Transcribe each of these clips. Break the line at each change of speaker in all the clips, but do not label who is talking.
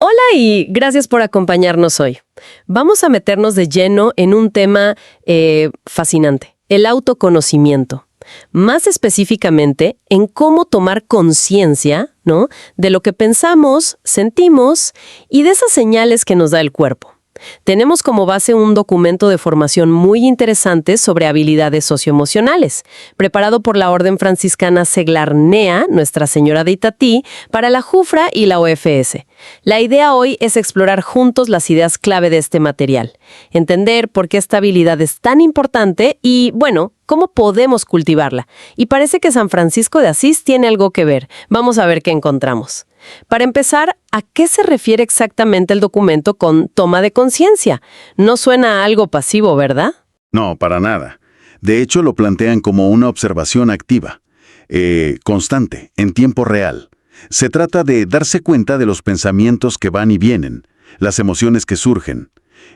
Hola y gracias por acompañarnos hoy. Vamos a meternos de lleno en un tema fascinante, el autoconocimiento. Más específicamente, en cómo tomar conciencia, ¿no?, de lo que pensamos, sentimos y de esas señales que nos da el cuerpo. Tenemos como base un documento de formación muy interesante sobre habilidades socioemocionales, preparado por la Orden Franciscana Seglar Nea, Nuestra Señora de Itatí, para la JUFRA y la OFS. La idea hoy es explorar juntos las ideas clave de este material, entender por qué esta habilidad es tan importante y, bueno, cómo podemos cultivarla. Y parece que San Francisco de Asís tiene algo que ver. Vamos a ver qué encontramos. Para empezar, ¿a qué se refiere exactamente el documento con toma de conciencia? No suena a algo pasivo, ¿verdad?
No, para nada. De hecho, lo plantean como una observación activa, constante, en tiempo real. Se trata de darse cuenta de los pensamientos que van y vienen, las emociones que surgen.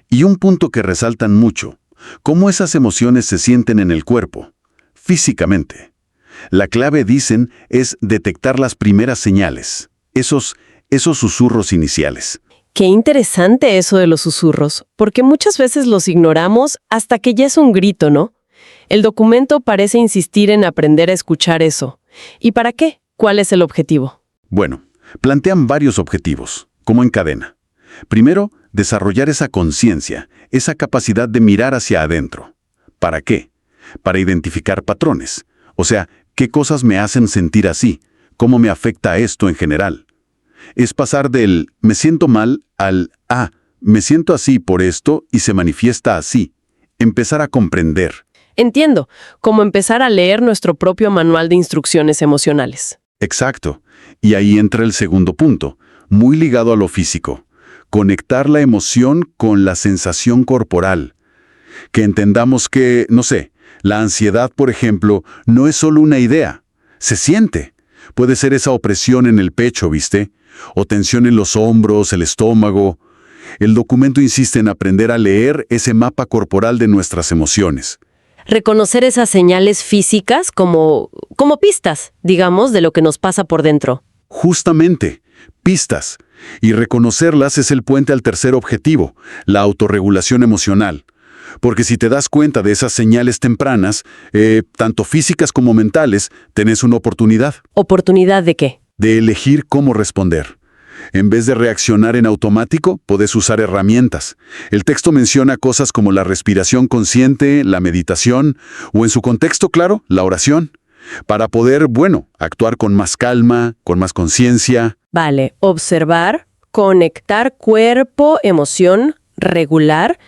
Y un punto que resaltan mucho, cómo esas emociones se sienten en el cuerpo, físicamente. La clave, dicen, es detectar las primeras señales. Esos susurros iniciales.
Qué interesante eso de los susurros, porque muchas veces los ignoramos hasta que ya es un grito, ¿no? El documento parece insistir en aprender a escuchar eso. ¿Y para qué? ¿Cuál es el objetivo?
Bueno, plantean varios objetivos, como en cadena. Primero, desarrollar esa conciencia, esa capacidad de mirar hacia adentro. ¿Para qué? Para identificar patrones. O sea, ¿qué cosas me hacen sentir así? ¿Cómo me afecta esto en general? Es pasar del me siento mal al me siento así por esto y se manifiesta así. Empezar a comprender.
Entiendo, como empezar a leer nuestro propio manual de instrucciones emocionales.
Exacto. Y ahí entra el segundo punto, muy ligado a lo físico. Conectar la emoción con la sensación corporal. Que entendamos que, no sé, la ansiedad, por ejemplo, no es solo una idea. Se siente. Puede ser esa opresión en el pecho, ¿viste? O tensión en los hombros, el estómago. El documento insiste en aprender a leer ese mapa corporal de nuestras emociones.
Reconocer esas señales físicas como pistas, digamos, de lo que nos pasa por dentro.
Justamente, pistas. Y reconocerlas es el puente al tercer objetivo, la autorregulación emocional. Porque si te das cuenta de esas señales tempranas, tanto físicas como mentales, tenés una oportunidad.
¿Oportunidad de qué?
De elegir cómo responder. En vez de reaccionar en automático, podés usar herramientas. El texto menciona cosas como la respiración consciente, la meditación, o en su contexto claro, la oración, para poder, actuar con más calma, con más conciencia.
Vale, observar, conectar cuerpo, emoción, regular.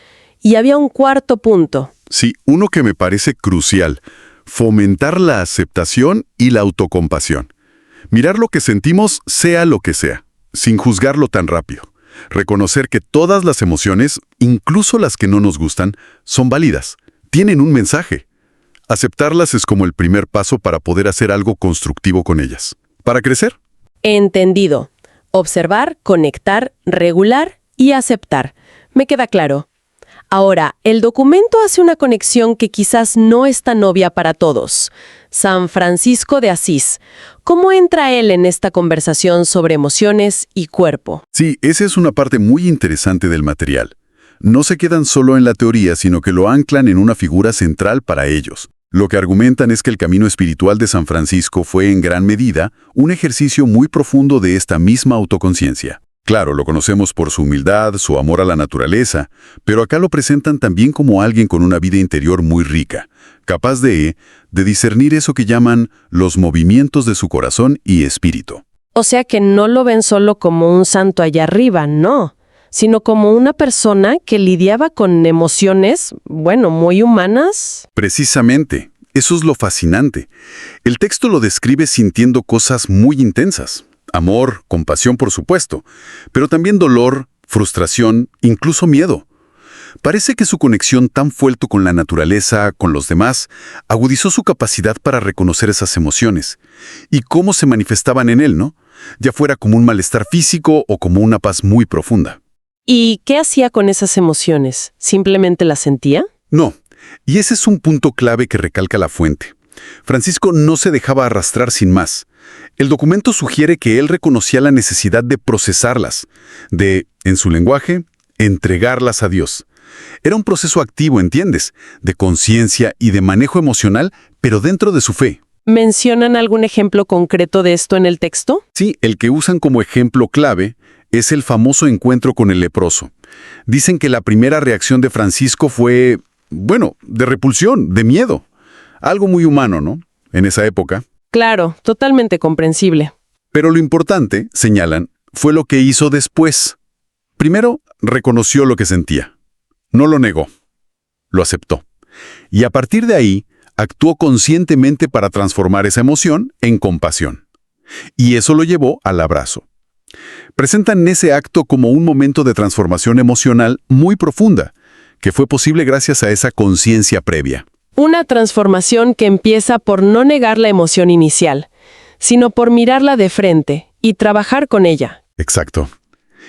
Y había un cuarto punto.
Sí, uno que me parece crucial, fomentar la aceptación y la autocompasión. Mirar lo que sentimos, sea lo que sea, sin juzgarlo tan rápido. Reconocer que todas las emociones, incluso las que no nos gustan, son válidas, tienen un mensaje. Aceptarlas es como el primer paso para poder hacer algo constructivo con ellas. ¿Para crecer?
Entendido. Observar, conectar, regular y aceptar. Me queda claro. Ahora, el documento hace una conexión que quizás no es tan obvia para todos. San Francisco de Asís. ¿Cómo entra él en esta conversación sobre emociones y cuerpo?
Sí, esa es una parte muy interesante del material. No se quedan solo en la teoría, sino que lo anclan en una figura central para ellos. Lo que argumentan es que el camino espiritual de San Francisco fue en gran medida un ejercicio muy profundo de esta misma autoconciencia. Claro, lo conocemos por su humildad, su amor a la naturaleza, pero acá lo presentan también como alguien con una vida interior muy rica, capaz de discernir eso que llaman los movimientos de su corazón y espíritu.
O sea que no lo ven solo como un santo allá arriba, no, sino como una persona que lidiaba con emociones, muy humanas.
Precisamente, eso es lo fascinante. El texto lo describe sintiendo cosas muy intensas. Amor, compasión, por supuesto, pero también dolor, frustración, incluso miedo. Parece que su conexión tan fuerte con la naturaleza, con los demás, agudizó su capacidad para reconocer esas emociones y cómo se manifestaban en él, ¿no? Ya fuera como un malestar físico o como una paz muy profunda.
¿Y qué hacía con esas emociones? ¿Simplemente las sentía?
No, y ese es un punto clave que recalca la fuente. Francisco no se dejaba arrastrar sin más. El documento sugiere que él reconocía la necesidad de procesarlas, de, en su lenguaje, entregarlas a Dios. Era un proceso activo, ¿entiendes? De conciencia y de manejo emocional, pero dentro de su fe.
¿Mencionan algún ejemplo concreto de esto en el texto?
Sí, el que usan como ejemplo clave es el famoso encuentro con el leproso. Dicen que la primera reacción de Francisco fue, bueno, de repulsión, de miedo. Algo muy humano, ¿no? En esa época.
Claro, totalmente comprensible.
Pero lo importante, señalan, fue lo que hizo después. Primero, reconoció lo que sentía. No lo negó. Lo aceptó. Y a partir de ahí, actuó conscientemente para transformar esa emoción en compasión. Y eso lo llevó al abrazo. Presentan ese acto como un momento de transformación emocional muy profunda, que fue posible gracias a esa conciencia previa.
Una transformación que empieza por no negar la emoción inicial, sino por mirarla de frente y trabajar con ella.
Exacto.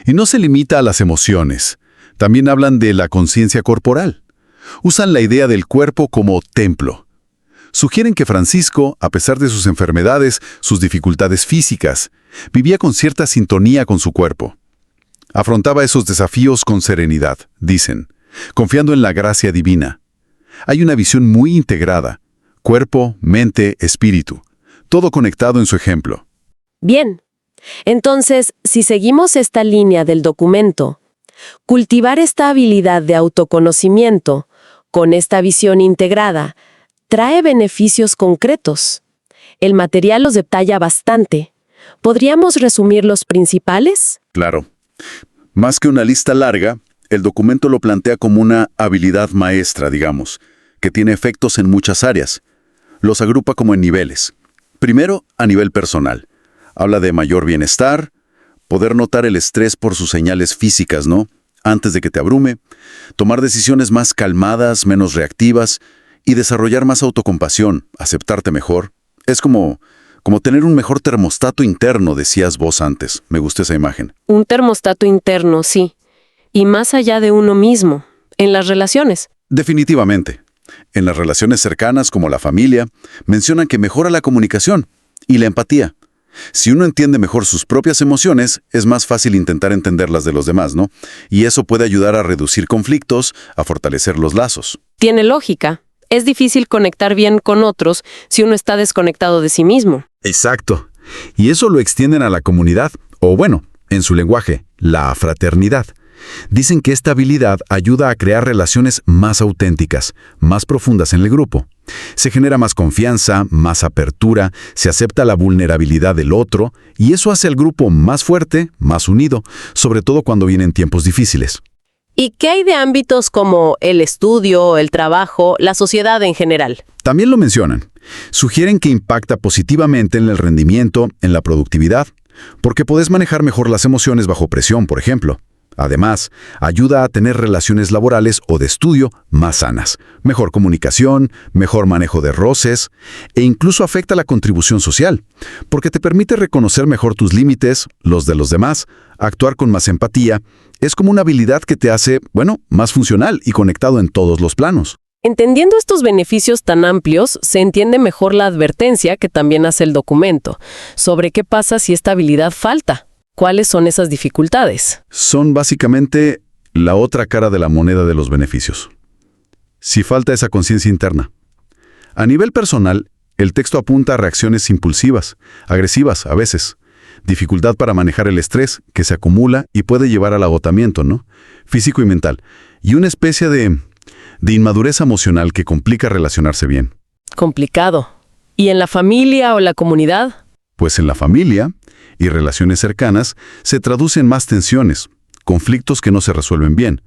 Y no se limita a las emociones. También hablan de la conciencia corporal. Usan la idea del cuerpo como templo. Sugieren que Francisco, a pesar de sus enfermedades, sus dificultades físicas, vivía con cierta sintonía con su cuerpo. Afrontaba esos desafíos con serenidad, dicen, confiando en la gracia divina. Hay una visión muy integrada, cuerpo, mente, espíritu, todo conectado en su ejemplo.
Bien. Entonces, si seguimos esta línea del documento, cultivar esta habilidad de autoconocimiento, con esta visión integrada, trae beneficios concretos. El material los detalla bastante. ¿Podríamos resumir los principales?
Claro. Más que una lista larga, el documento lo plantea como una habilidad maestra, digamos, que tiene efectos en muchas áreas. Los agrupa como en niveles. Primero, a nivel personal. Habla de mayor bienestar, poder notar el estrés por sus señales físicas, ¿no? Antes de que te abrume, tomar decisiones más calmadas, menos reactivas, y desarrollar más autocompasión, aceptarte mejor. Es como tener un mejor termostato interno, decías vos antes. Me gustó esa imagen.
Un termostato interno, sí. Y más allá de uno mismo, en las relaciones.
Definitivamente. En las relaciones cercanas, como la familia, mencionan que mejora la comunicación y la empatía. Si uno entiende mejor sus propias emociones, es más fácil intentar entender las de los demás, ¿no? Y eso puede ayudar a reducir conflictos, a fortalecer los lazos.
Tiene lógica. Es difícil conectar bien con otros si uno está desconectado de sí mismo.
Exacto. Y eso lo extienden a la comunidad, o bueno, en su lenguaje, la fraternidad. Dicen que esta habilidad ayuda a crear relaciones más auténticas, más profundas en el grupo. Se genera más confianza, más apertura, se acepta la vulnerabilidad del otro, y eso hace al grupo más fuerte, más unido, sobre todo cuando vienen tiempos difíciles.
¿Y qué hay de ámbitos como el estudio, el trabajo, la sociedad en general?
También lo mencionan. Sugieren que impacta positivamente en el rendimiento, en la productividad, porque podés manejar mejor las emociones bajo presión, por ejemplo. Además, ayuda a tener relaciones laborales o de estudio más sanas, mejor comunicación, mejor manejo de roces, e incluso afecta la contribución social, porque te permite reconocer mejor tus límites, los de los demás, actuar con más empatía. Es como una habilidad que te hace, más funcional y conectado en todos los planos.
Entendiendo estos beneficios tan amplios, se entiende mejor la advertencia que también hace el documento, sobre qué pasa si esta habilidad falta. ¿Cuáles son esas dificultades?
Son básicamente la otra cara de la moneda de los beneficios. Si falta esa conciencia interna. A nivel personal, el texto apunta a reacciones impulsivas, agresivas a veces, dificultad para manejar el estrés que se acumula y puede llevar al agotamiento, ¿no? Físico y mental, y una especie de inmadurez emocional que complica relacionarse bien.
Complicado. ¿Y en la familia o la comunidad?
Pues en la familia y relaciones cercanas se traducen más tensiones, conflictos que no se resuelven bien,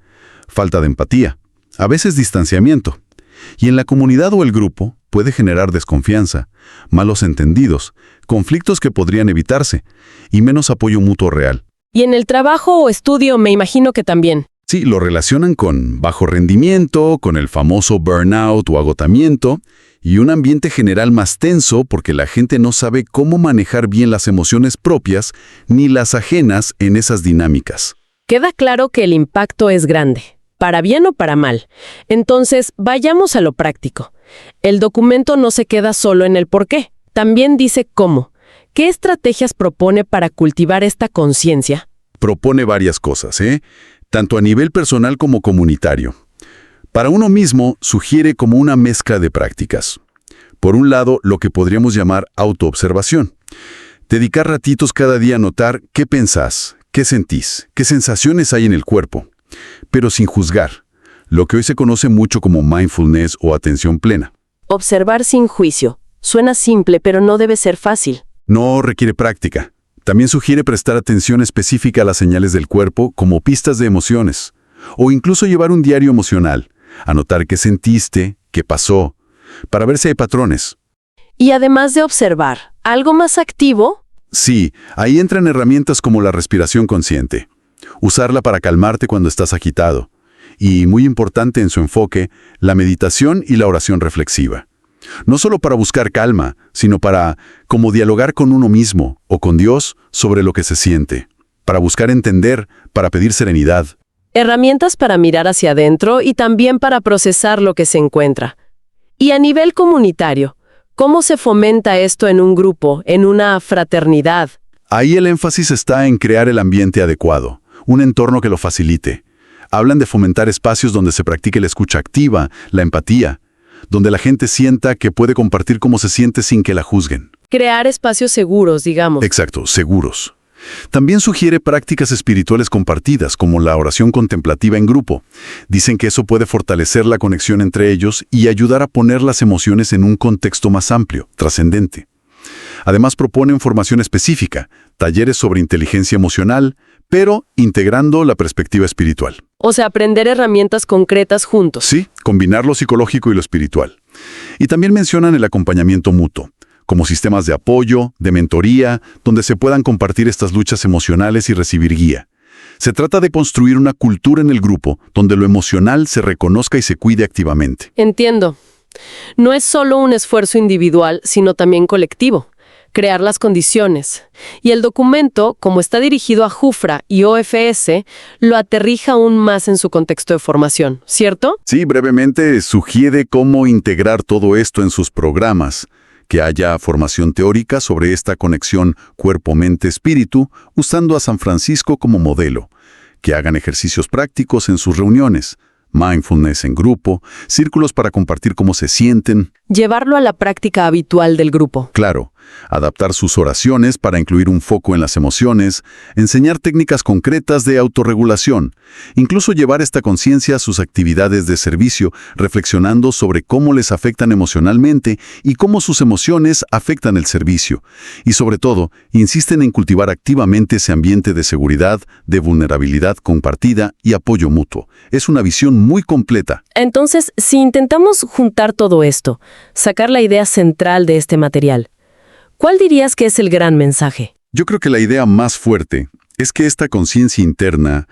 falta de empatía, a veces distanciamiento. Y en la comunidad o el grupo puede generar desconfianza, malos entendidos, conflictos que podrían evitarse y menos apoyo mutuo real.
Y en el trabajo o estudio me imagino que también.
Sí, lo relacionan con bajo rendimiento, con el famoso burnout o agotamiento, y un ambiente general más tenso porque la gente no sabe cómo manejar bien las emociones propias ni las ajenas en esas dinámicas.
Queda claro que el impacto es grande. para bien o para mal. Entonces, vayamos a lo práctico. El documento no se queda solo en el por qué, también dice cómo. ¿Qué estrategias propone para cultivar esta conciencia?
Propone varias cosas, tanto a nivel personal como comunitario. Para uno mismo, sugiere como una mezcla de prácticas. Por un lado, lo que podríamos llamar autoobservación. Dedicar ratitos cada día a notar qué pensás, qué sentís, qué sensaciones hay en el cuerpo, pero sin juzgar, lo que hoy se conoce mucho como mindfulness o atención plena.
Observar sin juicio. Suena simple, pero no debe ser fácil.
No requiere práctica. También sugiere prestar atención específica a las señales del cuerpo como pistas de emociones, o incluso llevar un diario emocional, anotar qué sentiste, qué pasó, para ver si hay patrones.
Y además de observar, ¿algo más activo?
Sí, ahí entran herramientas como la respiración consciente. Usarla para calmarte cuando estás agitado. Y, muy importante en su enfoque, la meditación y la oración reflexiva. No solo para buscar calma, sino para como dialogar con uno mismo o con Dios sobre lo que se siente. Para buscar entender, para pedir serenidad.
Herramientas para mirar hacia adentro y también para procesar lo que se encuentra. Y a nivel comunitario, ¿cómo se fomenta esto en un grupo, en una fraternidad?
Ahí el énfasis está en crear el ambiente adecuado, un entorno que lo facilite. Hablan de fomentar espacios donde se practique la escucha activa, la empatía, donde la gente sienta que puede compartir cómo se siente sin que la juzguen.
Crear espacios seguros, digamos.
Exacto, seguros. También sugiere prácticas espirituales compartidas, como la oración contemplativa en grupo. Dicen que eso puede fortalecer la conexión entre ellos y ayudar a poner las emociones en un contexto más amplio, trascendente. Además proponen formación específica, talleres sobre inteligencia emocional, pero integrando la perspectiva espiritual.
O sea, aprender herramientas concretas juntos.
Sí, combinar lo psicológico y lo espiritual. Y también mencionan el acompañamiento mutuo, como sistemas de apoyo, de mentoría, donde se puedan compartir estas luchas emocionales y recibir guía. Se trata de construir una cultura en el grupo donde lo emocional se reconozca y se cuide activamente.
Entiendo. No es solo un esfuerzo individual, sino también colectivo. Crear las condiciones. Y el documento, como está dirigido a Jufra y OFS, lo aterrija aún más en su contexto de formación, ¿cierto?
Sí, brevemente sugiere cómo integrar todo esto en sus programas, que haya formación teórica sobre esta conexión cuerpo-mente-espíritu, usando a San Francisco como modelo, que hagan ejercicios prácticos en sus reuniones, mindfulness en grupo, círculos para compartir cómo se sienten.
Llevarlo a la práctica habitual del grupo.
Claro, adaptar sus oraciones para incluir un foco en las emociones, enseñar técnicas concretas de autorregulación, incluso llevar esta conciencia a sus actividades de servicio, reflexionando sobre cómo les afectan emocionalmente y cómo sus emociones afectan el servicio. Y sobre todo, insisten en cultivar activamente ese ambiente de seguridad, de vulnerabilidad compartida y apoyo mutuo. Es una visión muy completa.
Entonces, si intentamos juntar todo esto, sacar la idea central de este material, ¿cuál dirías que es el gran mensaje?
Yo creo que la idea más fuerte es que esta conciencia interna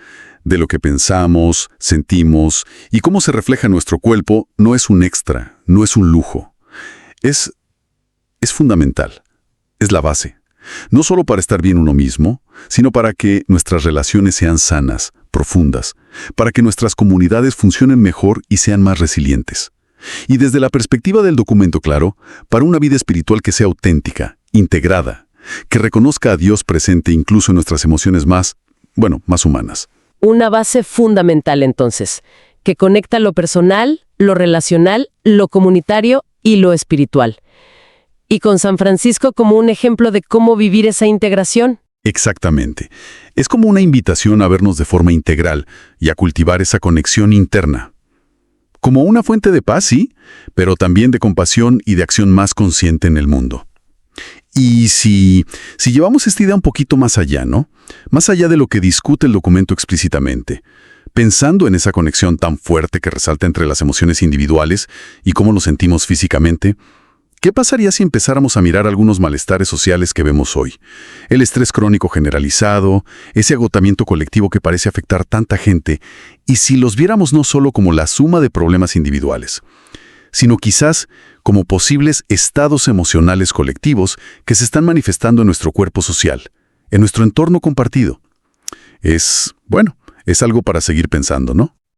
de lo que pensamos, sentimos y cómo se refleja en nuestro cuerpo no es un extra, no es un lujo. Es fundamental, es la base. No solo para estar bien uno mismo, sino para que nuestras relaciones sean sanas, profundas, para que nuestras comunidades funcionen mejor y sean más resilientes. Y desde la perspectiva del documento, claro, para una vida espiritual que sea auténtica, integrada, que reconozca a Dios presente incluso en nuestras emociones más humanas.
Una base fundamental, entonces, que conecta lo personal, lo relacional, lo comunitario y lo espiritual. Y con San Francisco como un ejemplo de cómo vivir esa integración.
Exactamente. Es como una invitación a vernos de forma integral y a cultivar esa conexión interna. Como una fuente de paz, sí, pero también de compasión y de acción más consciente en el mundo. Y si llevamos esta idea un poquito más allá, ¿no? Más allá de lo que discute el documento explícitamente, pensando en esa conexión tan fuerte que resalta entre las emociones individuales y cómo nos sentimos físicamente, ¿qué pasaría si empezáramos a mirar algunos malestares sociales que vemos hoy? El estrés crónico generalizado, ese agotamiento colectivo que parece afectar tanta gente, y si los viéramos no solo como la suma de problemas individuales, sino quizás como posibles estados emocionales colectivos que se están manifestando en nuestro cuerpo social, en nuestro entorno compartido. Es algo para seguir pensando, ¿no?